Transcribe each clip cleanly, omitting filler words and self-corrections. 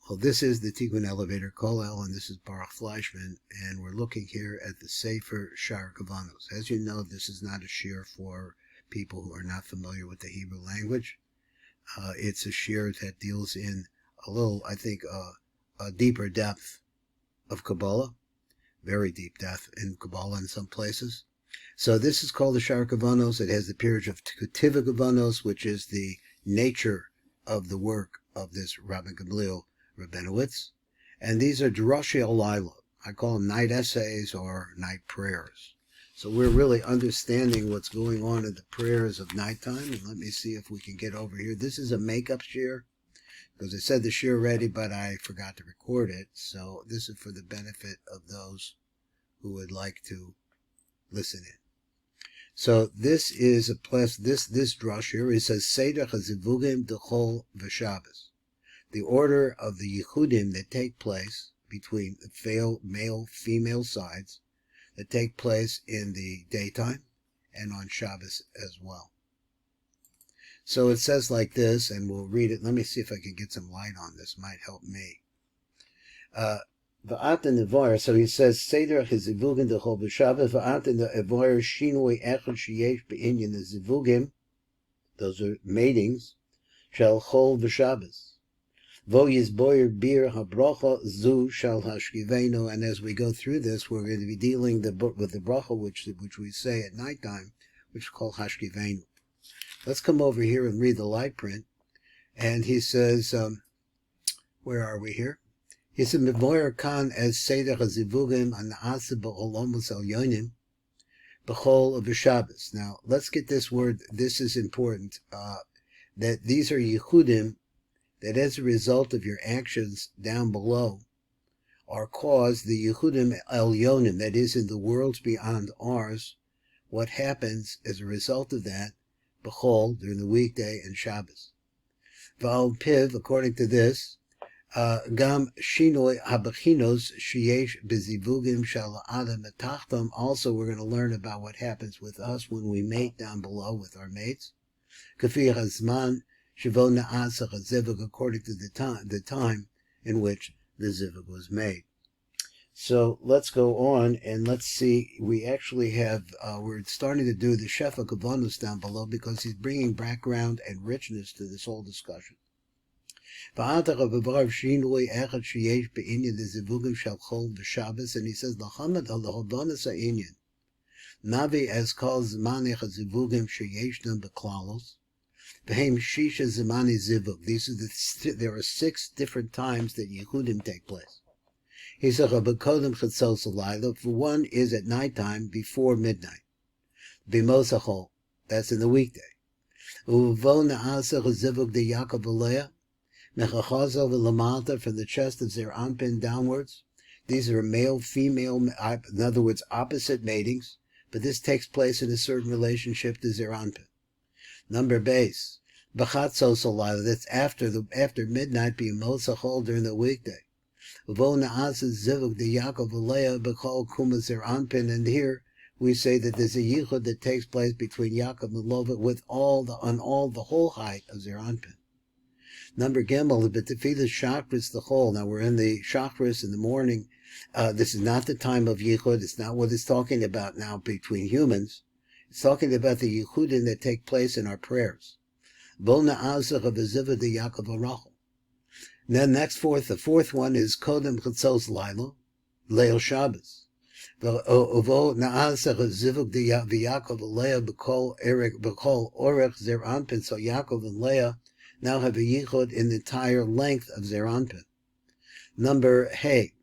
Well, this is the Tikkun Elevator Kollel, and this is Baruch Fleischman, and we're looking here at the Sefer Shar Kavanos. As you know, this is not a shir for people who are not familiar with the Hebrew language. It's a shir that deals in a little, I think, a deeper depth of Kabbalah, very deep depth in Kabbalah in some places. So this is called the Shar Kavanos. It has the period of Tiva Kavanos, which is the nature of the work of this Rabbi Gamliel Rabinowitz, and these are Drashi Alayla. I call them night essays or night prayers. So we're really understanding what's going on in the prayers of nighttime. And let me see if we can get over here. This is a makeup shir, because I said the shir already, but I forgot to record it. So this is for the benefit of those who would like to listen in. So this is a place. This drush here. It says Seder Chazivugim Dechol V'Shabbos. The order of the yichudim that take place between the male-female sides that take place in the daytime and on Shabbos as well. So it says like this, and we'll read it. Let me see if I can get some light on this. Might help me. V'at nevar. So he says Seder chizivugim dechol b'Shabbos. V'at nevar shinui echad sheyesh b'inyan the zivugim. Those are matings. Shall chol b'Shabbos. Vo yizboyer bir habrocha zu shal hashkivenu, and as we go through this, we're going to be dealing with the bracha which we say at nighttime, which is called hashkivenu. Let's come over here and read the light print. And he says, where are we here? He said, "Mevoyer kan as seder hazivugim anase ba'olamos elyonim b'chol b'Shabbos." Now, let's get this word. This is important. That these are yichudim that as a result of your actions down below are caused the Yehudim Elyonim, that is in the worlds beyond ours, what happens as a result of that, B'chol, during the weekday and Shabbos. V'al Piv, according to this, Gam Shinoi Habachinos Sheyesh Bezivugim Shal Adam Etachtam. Also, we're going to learn about what happens with us when we mate down below with our mates. Kafi Hazman Shivona Asach Zivug, according to the time in which the Zivug was made. So let's go on and let's see. We actually have, we're starting to do the Shefa Kavanus down below because he's bringing background and richness to this whole discussion. And he says, Navi as calls Manech Zivugim Sheyeshnam Beklalos. These are there are 6 different times that Yehudim take place. He said, for one is at nighttime before midnight. Bimosachol, that's in the weekday. From the chest of Zer Anpin downwards. These are male, female, in other words, opposite matings, but this takes place in a certain relationship to Zer Anpin. Number base. B'chatzos alayla, that's after midnight, being mosachol during the weekday. Vo na'aseh zivug de Yaakov Leah b'chol kumazer anpin, and here we say that there's a yichud that takes place between Yaakov and Lova with the whole height of Zer Anpin. Number gimel, but tefillah shachris the whole. Now we're in the shachris in the morning. This is not the time of yichud. It's not what it's talking about now between humans. It's talking about the yichudim that take place in our prayers. Then next the fourth one is Kodem Chatzos Laila, Leil Shabbos. Ovo Na'asach Zivuk de Yaakov and Leah B'kol Orech Zer Anpin. So Yaakov and Leah now have a yichud in the entire length of Zer Anpin. Number Hey,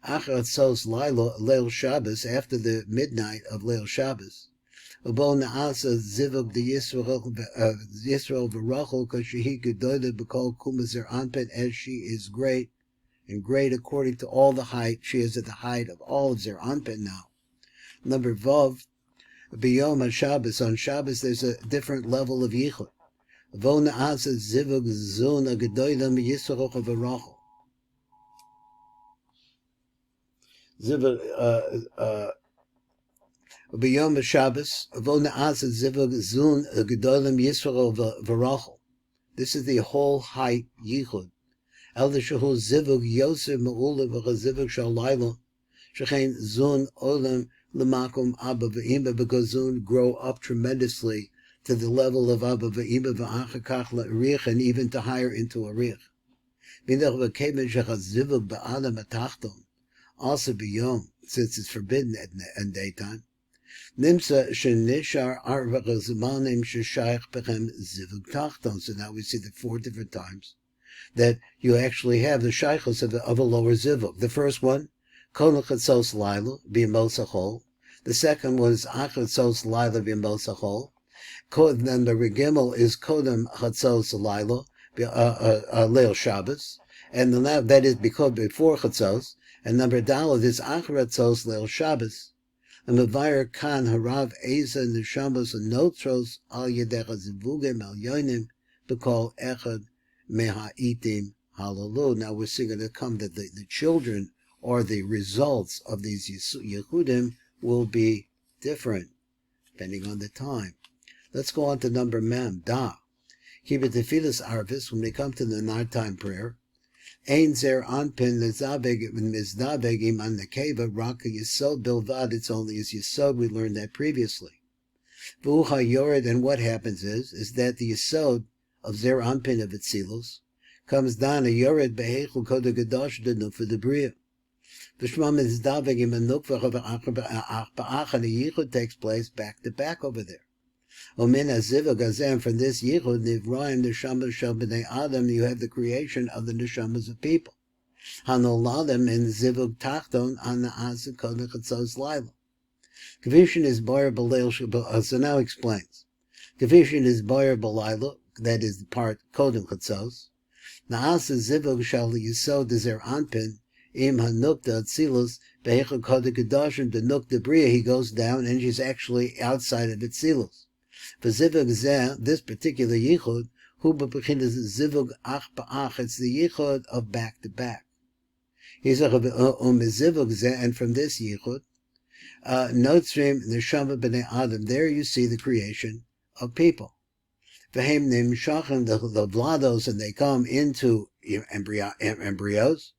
Achatzos Laila, Leil Shabbos, after the midnight of Leil Shabbos. Ubo Na'asa Zivug de Yisrael V'Rachel Kashihi Gedoda B'Kol Kumazer Anpin, as she is great, and great according to all the height. She is at the height of all of Zer Anpin now. Number Vav, B'Yom HaShabbos, on Shabbos there's a different level of Yichud. Vo Na'asa Zivug Zun Gedoda Yisrael V'Rachel. Zivug, B'Yom Shabbos, Vo Na'asa Zivug Zun Gedolim Yisrael V'Rachel. This is the whole height yichud El Shehu Zivug Yosef Ma'ula V'Chazivug Shalayla Shechein Zun Olam L'Makom Abba V'Ima, because Zun grow up tremendously to the level of Abba V'Ima V'Achakach La'Rich, and even to higher into a Rich. V'Nech V'Kemen Shechazivug Ba'adam Atachton, also beyond, since it's forbidden in daytime. Nimsa Shenishar Arva Zmanim Sheshayach Bechem Zivug Tachton. So now we see the 4 different times that you actually have the shaychus of a lower zivug. The first one, Kodem Chatzos Laila B'Yemos Hachol. The second one is Chatzos Laila B'Yemos Hachol. Then the Regimel is Kodem Chatzos Laila Leil Shabbos, and that is because before Chatzos. And number Daled is Chatzos Leil Shabbos. And Mavayir Kan Harav Eza Neshamos and Notros Al Yedecha Zivugim Al Yonim B'Kol Echad Meha'itim Halalu. Now we're seeing to come that the children or the results of these Yehudim will be different depending on the time. Let's go on to number Mem, Da. Keep it Tefillas Arvis, when they come to the nighttime prayer. Ein zer anpin lezabeg mizdabeg iman nekeva raka yisod bilvad. It's only as yisod. We learned that previously. V'uha yored, and what happens is that the yisod of zer anpin of Itzilus comes down a yored behechul koda gadosh denu for the bria. V'shma mizdabeg iman nukva ba'ach, and the yichud takes place back to back over there. Omin azivug azem, from this yichud nivraim neshamas shel b'nei adam, you have the creation of the neshamas of people. Hanoladem in zivug tachton an na'asa kodem chatzos laila. Kvishin is boyer b'leil, so now explains. Kvishin is boyer b'laila, that is the part kodem chatzos. Na'asa zivug shel yisod dezer anpin im hanukta atzilus behechel kodem kedoshim the nukta bria. He goes down and she's actually outside of Itzilus. For zivug zeh, this particular yichud, hu b'bechinas zivug ach ba'ach, it's the yichud of back to back. He said, zivug zeh, and from this yichud, notzrim neshama b'nei adam, there you see the creation of people. V'hem nimshachem, the vlados, and they come into embryos.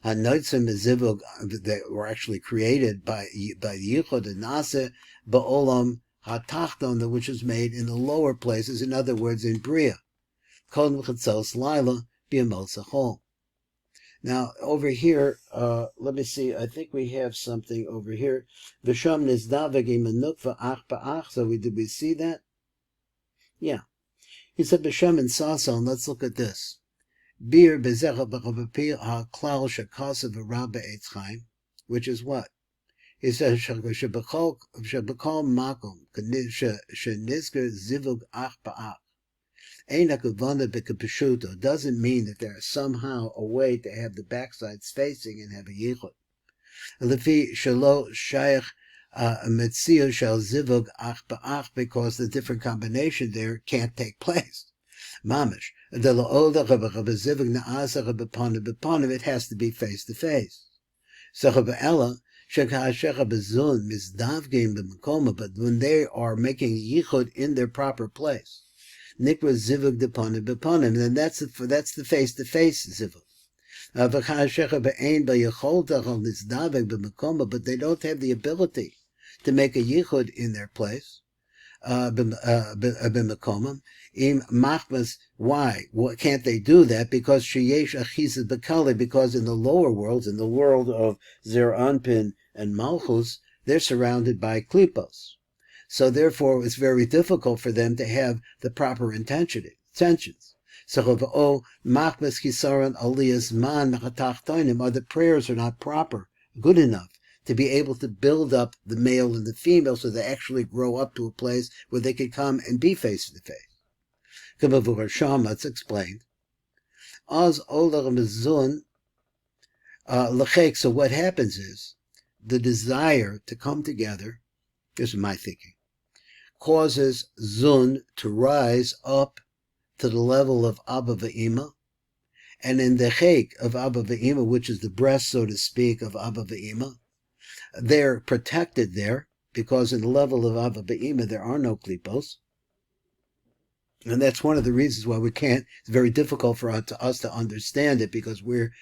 Hanotzim zivug, they were actually created by the yichud and nase ba'olam hatachton, which is made in the lower places, in other words, in Bria. Kodem chatzos laila b'yemos hachol. Now, over here, let me see, I think we have something over here. V'sham nizdaveg im nukva ach ba'ach, so did we see that? Yeah. He said b'sham and sason, let's look at this. Bir bezecha b'chavapir ha'klal shakasav v'rabba eitz chaim, which is what? He says, "Shebekol makom shenizker zivug ach ba'ach." Eina kavana b'kapeshuto doesn't mean that there is somehow a way to have the backsides facing and have a yichud. Lefi shelo shayach metzio shel zivug ach ba'ach, because the different combination there can't take place. Mamish the la'oda zivug na'asa b'panim, it has to be face to face. So ba'ela. But when they are making yichud in their proper place, nikra zivug depanim bepanim, then that's the face to face zivug. But they don't have the ability to make a yichud in their place. Why? Can't they do that? Because because in the lower worlds, in the world of Zer Anpin and Malchus, they're surrounded by klipos. So therefore, it's very difficult for them to have the proper intentions. So the prayers are not proper, good enough to be able to build up the male and the female so they actually grow up to a place where they could come and be face to face. It's explained. So what happens is, the desire to come together, this is my thinking, causes Zun to rise up to the level of Abba V'Ima, and in the Chek of Abba V'Ima, which is the breast, so to speak, of Abba V'Ima, they're protected there, because in the level of Abba V'Ima there are no klipos. And that's one of the reasons why it's very difficult for us to understand it, because we're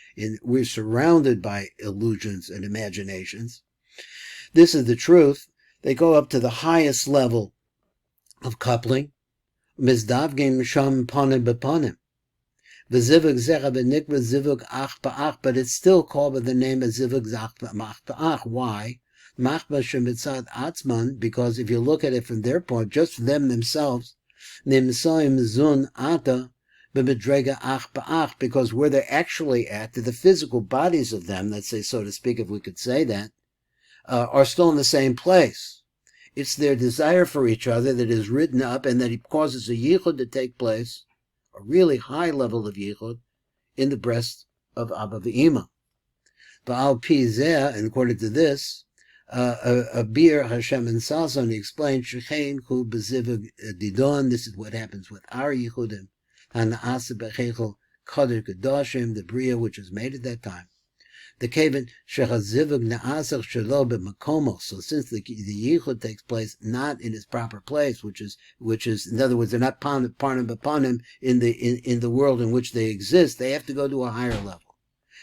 surrounded by illusions and imaginations. This is the truth. They go up to the highest level of coupling. Mizdavgin misham panim bepanim. V'zivug zecha v'nikva zivug ach ba'ach, but it's still called by the name of zivug zach ba'ach. Why? Machba shemitzad atzman, because if you look at it from their point, just from them themselves, nimsoim zun ata b'medrega ach ba'ach, because where they're actually at, the physical bodies of them, let's say, so to speak, if we could say that, are still in the same place. It's their desire for each other that is written up, and that it causes a yichud to take place, a really high level of yichud, in the breast of Abba v'Ima. Ba'al pi zeh, and according to this, Bir Hashem and Salson, he explained, Shechein hu b'zivug didon, this is what happens with our yichudim, hana'asa b'cheichel kader kedoshim, the bria which was made at that time. The kaven shechazivug na'asach shelo b'makomo. So since the yichud takes place not in its proper place, which is in other words, they're not parnim b'panim in the world in which they exist, they have to go to a higher level.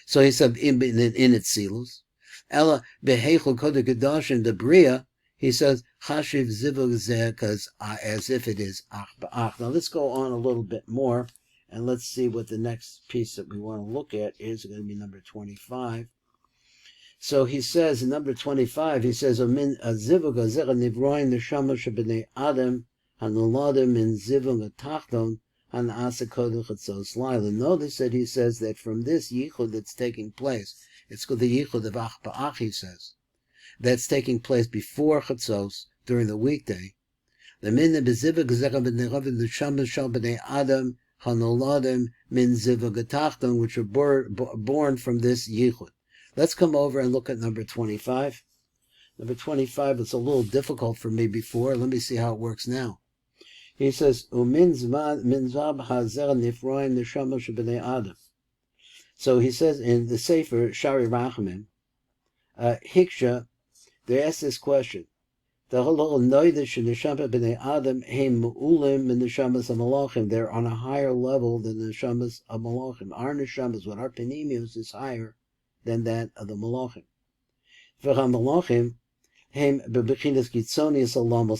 So he said in its silus. Ella beheichel koder kedoshim, the bria, he says chashiv zivug zeh, because as if it is ach ba'ach. Now let's go on a little bit more. And let's see what the next piece that we want to look at is. It's going to be number 25. So he says, in number 25, he says, Min zivug azera nivroin neshama shebnei Adam hanuladim min zivug atachton hanasa koder chatzos laila. Notice that he says that from this yichud that's taking place, it's called the yichud of ach ba'ach, he says, that's taking place before chatzos during the weekday. The min bezivug azera b'nei neshama shebnei Adam hanoladim min zivug atachton, which are born from this yichud. Let's come over and look at number 25. Number 25, it's a little difficult for me before. Let me see how it works now. He says, Umin zab hazer nifroim neshama shebnei Adam. So he says in the Sefer Shari Rachamim, Hiksha, they ask this question. They're on a higher level than the neshamas of malachim. Our neshamas, what our penimius, is higher than that of the malachim.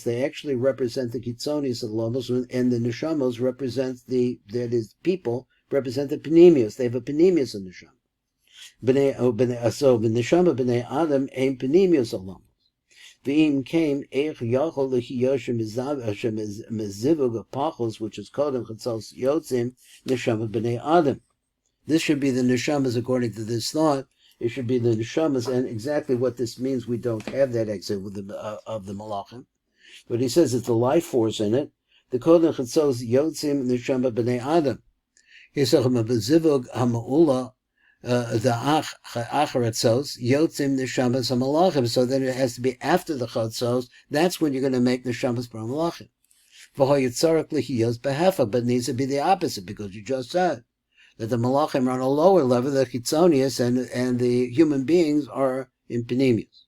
They actually represent the kitzonius alamos, and the neshamos represent people represent the penimius. They have a penimius in neshama. So the neshama b'nei Adam aim penimius alamos. V'im came eich yachol lechiyoshim mezivug apachos, which is called in chatzos yotzim neshama b'nei Adam. This should be the neshamas according to this thought. It should be the neshamas, and exactly what this means, we don't have that example of the malachim. But he says it's the life force in it. The code in chatzos yotzim neshama b'nei Adam. He says mezivug ha'ma'ula. The acharatzos yotzim neshamas hamalachim. So then it has to be after the chatzos. That's when you're going to make neshamas hamalachim. V'hoyitzarak lehiyos behefa, but it needs to be the opposite, because you just said that the malachim are on a lower level, the chitzonius, and the human beings are in penimius.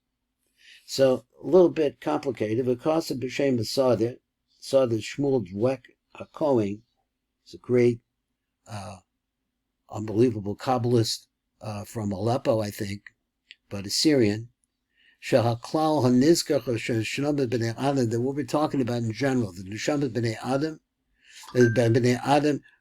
So a little bit complicated. Because of b'shem Sadir Shmuel Dweck HaKohen is a great unbelievable Kabbalist from Aleppo, I think, but a Syrian. Shehaklal hanizkach shenabed b'nei Adam, that what we're talking about in general, the neshamas b'nei Adam,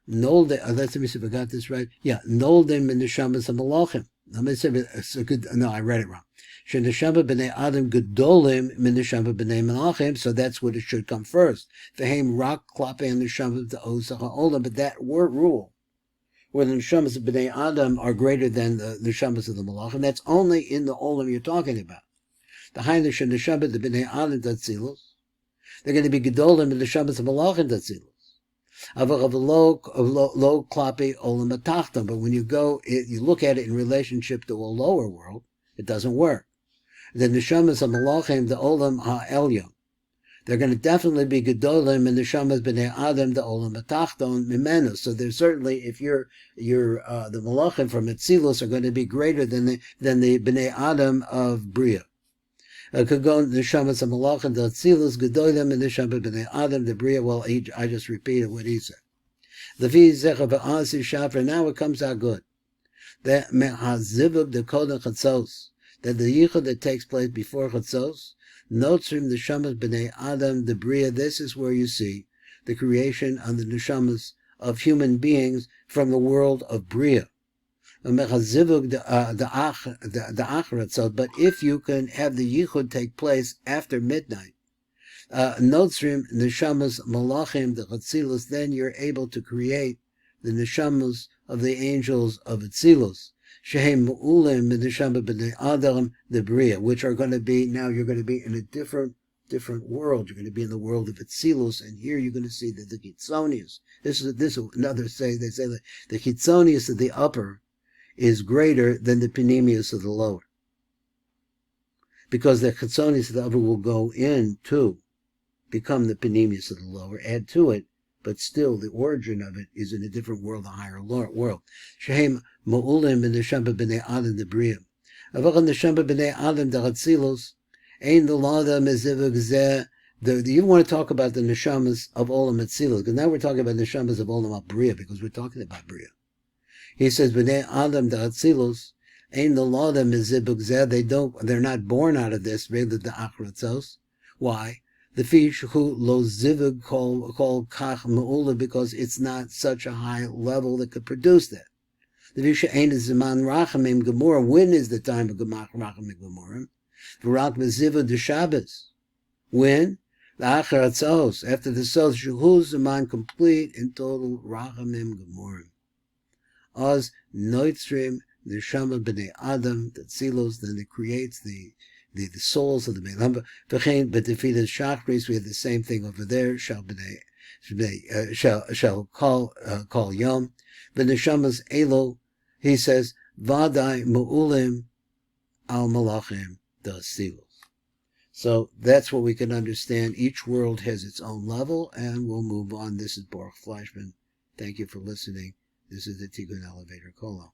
nolde. Let's see if I got this right. Yeah, nolde min neshamas hamalachim. Let me say it's a good. No, I read it wrong. Sheneshama b'nei Adam gedolim min neshama b'nei malachim. So that's what it should come first. V'heim rak klape and neshama the olam. But that word rule, where the neshamas of b'nei Adam are greater than the neshamas of the malachim, that's only in the olam you're talking about. The high neshama the b'nei Adam datzilus, they're going to be gedolim in the neshamas of malachim datzilus. But when you look at it in relationship to a lower world, it doesn't work. The neshamas of malachim, the olam ha'elyon, they're going to definitely be gedolim in the neshamas b'nei Adam, the olam ha'tachton mimenu. So there's certainly, if the malachim from Etzilus are going to be greater than the b'nei Adam of Bria. Kagon neshamas hamalachim the atzilus gedolim and neshama b'nei adam the bria. Well, I just repeated what he said. Levi zecha v'asi shafra. Now it comes out good. That mehazivuk the kodem chatzos. That the yichud that takes place before chatzos. Notzrim the neshamas b'nei adam the bria. This is where you see the creation of the neshamas of human beings from the world of bria. Mechazivuk the acharat. So, but if you can have the yichud take place after midnight, notzrim neshamas malachim the chatzilus, then you're able to create the neshamas of the angels of Atzilus, shehem mu'ulim neshama b'nei adam the bria, which are going to be, now you're going to be in a different world. You're going to be in the world of Atzilus, and here you're going to see that the chitzonius. This is another say. They say that the chitzonius of the upper is greater than the panemius of the lower, because the chitzonius of the upper will go in to become the panemius of the lower, add to it, but still the origin of it is in a different world, a higher world. Shehem ma'ulim b'neshama b'nei adam the bria. Avachan neshama b'nei adam the chatzilus. Ein the lada mezivuk zeh. You want to talk about the neshamas of olam atzilus, because now we're talking about neshamas of olam bria, because we're talking about bria. He says b'nei adam the chatzilus. Ein the lada mezivuk zeh. They're not born out of this. Rather the achratzos. Why? The fish who lo zivug called kach me'ula, because it's not such a high level that could produce that. The fish ain't zaman rachamim gemura. When is the time of gemach rachamim gemurim? V'rak meziva de Shabbos. When? The achar atzos, after the sos shuhu zaman complete in total rachamim gemurim. Oz noitzrim the shama b'nei adam that silos, then it creates the souls of the Meilamba. But the Fidas Shachris, we have the same thing over there. Shall call Yom. The Neshamas Elo, he says, Vadai Mu'ulim al Malachim the Silos. So that's what we can understand. Each world has its own level, and we'll move on. This is Baruch Fleischman. Thank you for listening. This is the Tikkun Elevator Kolo.